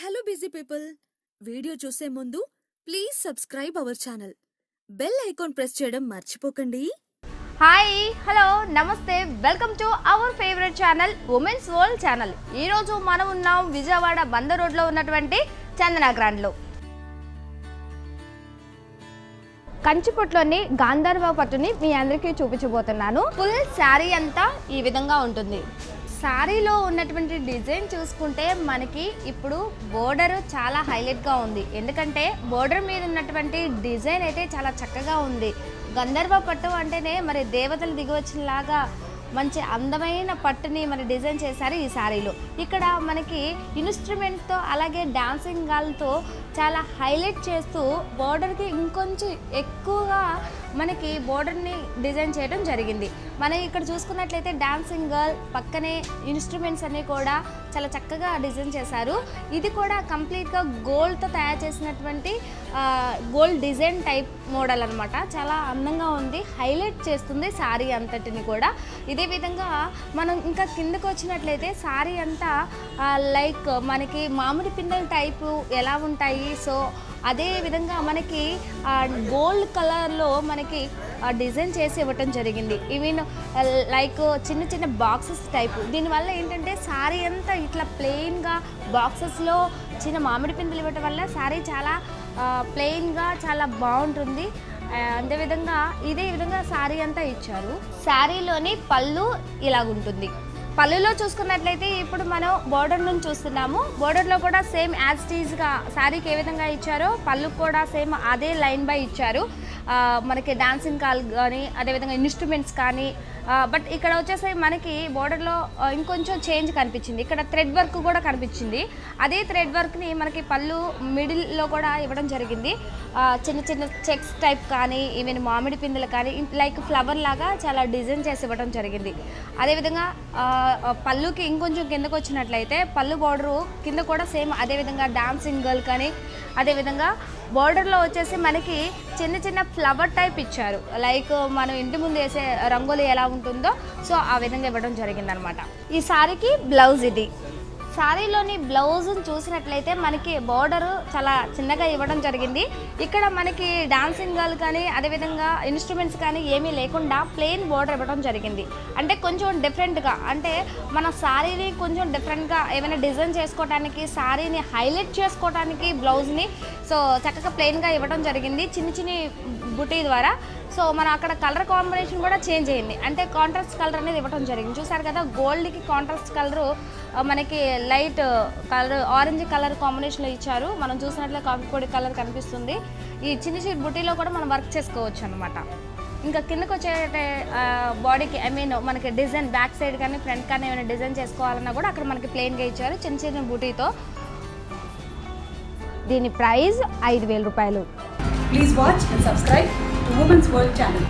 Hello busy people, video చూసే ముందు please subscribe our channel. Bell icon press చేయడం మర్చిపోకండి. హాయ్, హలో, నమస్తే, welcome to our favourite channel women's world channel. ఈరోజు మనం ఉన్నాం విజయవాడ బందర్ రోడ్లో ఉన్నటువంటి చందన గ్రాండ్లో. కంచిపట్టులోని గాంధర్వ పట్టుని మీ అందరికీ చూపించబోతున్నాను. ఫుల్ శారీ అంతా ఈ విధంగా ఉంటుంది. శారీలో ఉన్నటువంటి డిజైన్ చూసుకుంటే మనకి ఇప్పుడు బోర్డర్ చాలా హైలైట్గా ఉంది. ఎందుకంటే బోర్డర్ మీద ఉన్నటువంటి డిజైన్ అయితే చాలా చక్కగా ఉంది. గంధర్వ పట్టు అంటేనే మరి దేవతలు దిగివచ్చినలాగా మంచి అందమైన పట్టుని మరి డిజైన్ చేశారు ఈ శారీలో. ఇక్కడ మనకి ఇన్స్ట్రుమెంట్స్తో అలాగే డాన్సింగ్ గర్ల్తో చాలా హైలైట్ చేస్తూ బోర్డర్కి ఇంకొంచెం ఎక్కువగా మనకి బోర్డర్ని డిజైన్ చేయడం జరిగింది. మనం ఇక్కడ చూసుకున్నట్లయితే డాన్సింగ్ గర్ల్ పక్కనే ఇన్స్ట్రుమెంట్స్ అన్నీ కూడా చాలా చక్కగా డిజైన్ చేశారు. ఇది కూడా కంప్లీట్గా గోల్డ్తో తయారు చేసినటువంటి గోల్డ్ డిజైన్ టైప్ మోడల్ అనమాట. చాలా అందంగా ఉంది, హైలైట్ చేస్తుంది శారీ అంతటిని కూడా. ఇదే విధంగా మనం ఇంకా కిందకు వచ్చినట్లయితే శారీ అంతా లైక్ మనకి మామిడి పిందెల టైపు ఎలా ఉంటాయి, సో అదే విధంగా మనకి గోల్డ్ కలర్లో మనకి డిజైన్ చేసి ఇవ్వటం జరిగింది. ఈవెన్ లైక్ చిన్న చిన్న బాక్సెస్ టైపు. దీనివల్ల ఏంటంటే శారీ అంతా ఇట్లా ప్లెయిన్గా బాక్సెస్లో చిన్న మామిడి పిందెలు ఇవ్వటం వల్ల శారీ చాలా ప్లెయిన్గా చాలా బాగుంటుంది. అదేవిధంగా ఇదే విధంగా శారీ అంతా ఇచ్చారు. శారీలోని పళ్ళు ఇలాగుంటుంది. పళ్ళులో చూసుకున్నట్లయితే ఇప్పుడు మనం బోర్డర్ నుంచి చూస్తున్నాము. బోర్డర్లో కూడా సేమ్ యాజ్ టీజ్గా శారీకి ఏ విధంగా ఇచ్చారో పళ్ళుకు కూడా సేమ్ అదే లైన్ బై ఇచ్చారు. మనకి డాన్సింగ్ కాల్ కానీ అదేవిధంగా ఇన్స్ట్రుమెంట్స్ కానీ. బట్ ఇక్కడ వచ్చేసి మనకి బోర్డర్లో ఇంకొంచెం చేంజ్ కనిపించింది. ఇక్కడ థ్రెడ్ వర్క్ కూడా కనిపించింది. అదే థ్రెడ్ వర్క్ని మనకి పళ్ళు మిడిల్లో కూడా ఇవ్వడం జరిగింది. చిన్న చిన్న చెక్స్ టైప్ కానీ ఈవెన్ మామిడి పిందెలు కానీ లైక్ ఫ్లవర్ లాగా చాలా డిజైన్ చేసి ఇవ్వడం జరిగింది. అదేవిధంగా పళ్ళుకి ఇంకొంచెం కిందకు వచ్చినట్లయితే పళ్ళు బోర్డరు కింద కూడా సేమ్ అదేవిధంగా డాన్సింగ్ గర్ల్ కానీ అదేవిధంగా బోర్డర్లో వచ్చేసి మనకి చిన్న చిన్న ఫ్లవర్ టైప్ ఇచ్చారు. లైక్ మనం ఇంటి ముందు వేసే రంగోలి ఎలా ఉంటుందో సో ఆ విధంగా ఇవ్వడం జరిగిందనమాట. ఈ శారీకి బ్లౌజ్ ఇది. శారీలోని బ్లౌజ్ని చూసినట్లయితే మనకి బోర్డరు చాలా చిన్నగా ఇవ్వడం జరిగింది. ఇక్కడ మనకి డాన్సింగ్ గర్ల్ కానీ అదేవిధంగా ఇన్స్ట్రుమెంట్స్ కానీ ఏమీ లేకుండా ప్లెయిన్ బోర్డర్ ఇవ్వడం జరిగింది. అంటే కొంచెం డిఫరెంట్గా, అంటే మన శారీని కొంచెం డిఫరెంట్గా ఏమైనా డిజైన్ చేసుకోవడానికి, శారీని హైలైట్ చేసుకోవడానికి బ్లౌజ్ని సో చక్కగా ప్లెయిన్గా ఇవ్వడం జరిగింది చిన్ని చిన్ని బుటీ ద్వారా. సో మనం అక్కడ కలర్ కాంబినేషన్ కూడా చేంజ్ అయింది. అంటే కాంట్రాస్ట్ కలర్ అనేది ఇవ్వడం జరిగింది. చూసారు కదా, గోల్డ్కి కాంట్రాస్ట్ కలరు మనకి లైట్ కలర్ ఆరెంజ్ కలర్ కాంబినేషన్లో ఇచ్చారు. మనం చూసినట్లే కాఫీ పొడి కలర్ కనిపిస్తుంది. ఈ చిన్న చిన్న బుటీలో కూడా మనం వర్క్ చేసుకోవచ్చు అనమాట. ఇంకా కిందకు వచ్చే బాడీకి మనకి డిజైన్ బ్యాక్ సైడ్ కానీ ఫ్రంట్ కానీ ఏమైనా డిజైన్ చేసుకోవాలన్నా కూడా అక్కడ మనకి ప్లెయిన్గా ఇచ్చారు చిన్న చిన్న బుటీతో. దీని ప్రైస్ 5,000 రూపాయలు. Please watch and subscribe to Women's World channel.